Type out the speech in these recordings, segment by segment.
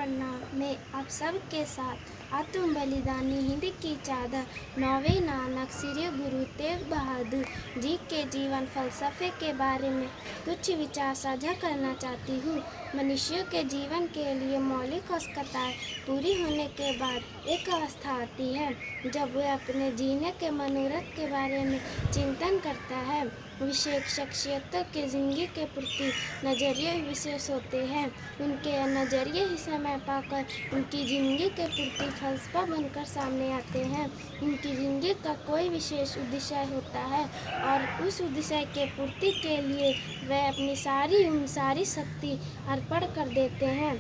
प्रणाम मैं आप सब के साथ आत्म बलिदानी हिंद की चादर 9वें नानक श्री गुरु तेग बहादुर जी के जीवन फलसफे के बारे में कुछ विचार साझा करना चाहती हूँ। मनुष्य के जीवन के लिए मौलिक आवश्यकताएं पूरी होने के बाद एक अवस्था आती है जब वह अपने जीने के मनोरथ के बारे में चिंतन करता है। विशेष शख्सियतों के जिंदगी के प्रति नज़रिए विशेष होते हैं। उनके नज़रिए ही समय पाकर उनकी ज़िंदगी के प्रति फलसफा बनकर सामने आते हैं। उनकी ज़िंदगी का कोई विशेष उद्देश्य होता है और उस उद्देश्य के पूर्ति के लिए वे अपनी सारी शक्ति अर्पण कर देते हैं।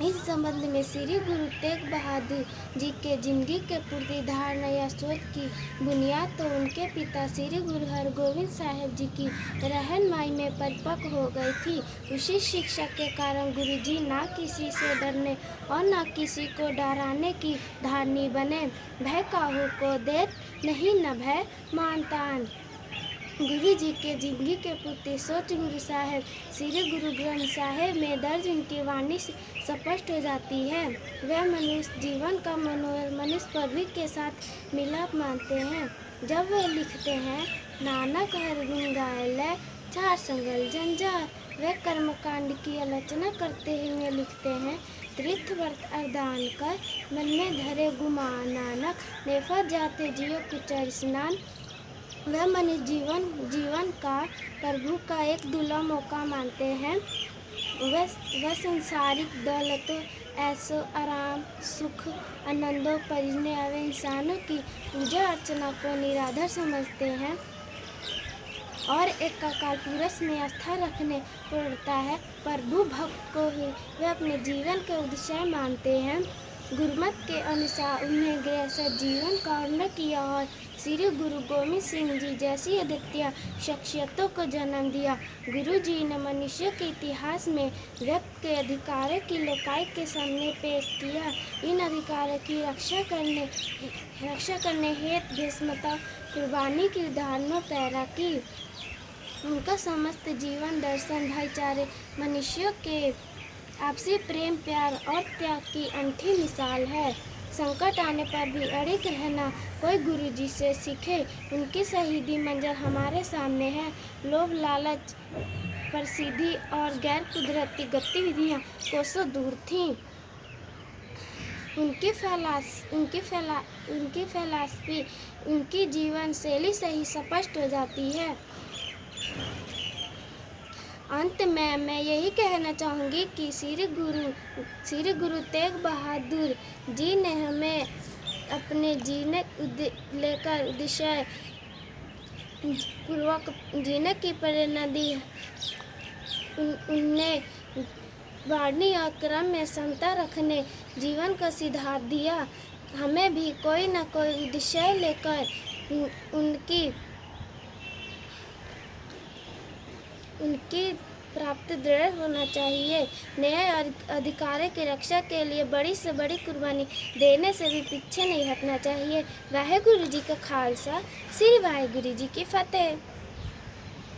इस संबंध में श्री गुरु तेग बहादुर जी के जिंदगी के प्रति धारणा या सोच की बुनियाद तो उनके पिता श्री गुरु हरगोविंद साहिब जी की रहनुमाई में परिपक्व हो गई थी। उसी शिक्षा के कारण गुरु जी न किसी से डरने और न किसी को डराने की धारणी बने। भय काहू को देत नहीं न भय मानतान। गुरु जी के जिंदगी के प्रति सोच गुरु साहिब श्री गुरु ग्रंथ साहिब में दर्ज उनकी वाणी स्पष्ट हो जाती है। वह मनुष्य जीवन का मनोरथ मनुष्य पृथ्वी के साथ मिलाप मानते हैं। जब वे लिखते हैं नानक हर गुण गाय चार संगल जंजार, वे कर्मकांड की आलोचना करते हुए लिखते हैं तीर्थ व्रत अर्दान कर मन में धरे गुमान नानक नेफर जाते जियो कुचर स्नान। वह मनुष्य जीवन का प्रभु का एक दुर्लभ मौका मानते हैं। वह संसारिक दौलतों ऐसो आराम सुख आनंदों परिजने आवे इंसानों की पूजा अर्चना को निराधार समझते हैं और एक अकाल पुरुष में आस्था रखने पड़ता है। प्रभु भक्त को ही वे अपने जीवन के उद्देश्य मानते हैं। गुरुमत के अनुसार उन्हें गृहस्थ जीवन का अवलंबन किया और श्री गुरु गोविंद सिंह जी जैसी अद्वितीय शख्सियतों को जन्म दिया। गुरु जी ने मनुष्य के इतिहास में व्यक्ति के अधिकारों की लोकायत के सामने पेश किया। इन अधिकारों की रक्षा करने हेतु भीष्मता कुर्बानी की धारणा पैदा की। उनका समस्त जीवन दर्शन भाईचारे मनुष्यों के आपसी प्रेम प्यार और त्याग की अनूठी मिसाल है। संकट आने पर भी अड़िग रहना कोई गुरु जी से सीखे। उनकी शहीदी मंजर हमारे सामने है। लोभ लालच प्रसिद्धि और गैर कुदरती गतिविधियाँ कोसों दूर थीं। उनकी फिलॉसफी उनकी जीवन शैली से ही स्पष्ट हो जाती है। अंत में मैं यही कहना चाहूँगी कि श्री गुरु तेग बहादुर जी ने हमें अपने जीने लेकर उद्देश्य पूर्वक जीने की प्रेरणा दी। उनने वाणी और क्रम में समता रखने जीवन का सिद्धांत दिया। हमें भी कोई न कोई उद्देश्य लेकर उनकी प्राप्त दृढ़ होना चाहिए। न्याय और अधिकारों की रक्षा के लिए बड़ी से बड़ी कुर्बानी देने से भी पीछे नहीं हटना चाहिए। वाहेगुरु जी का खालसा, श्री वाहेगुरु जी की फतेह।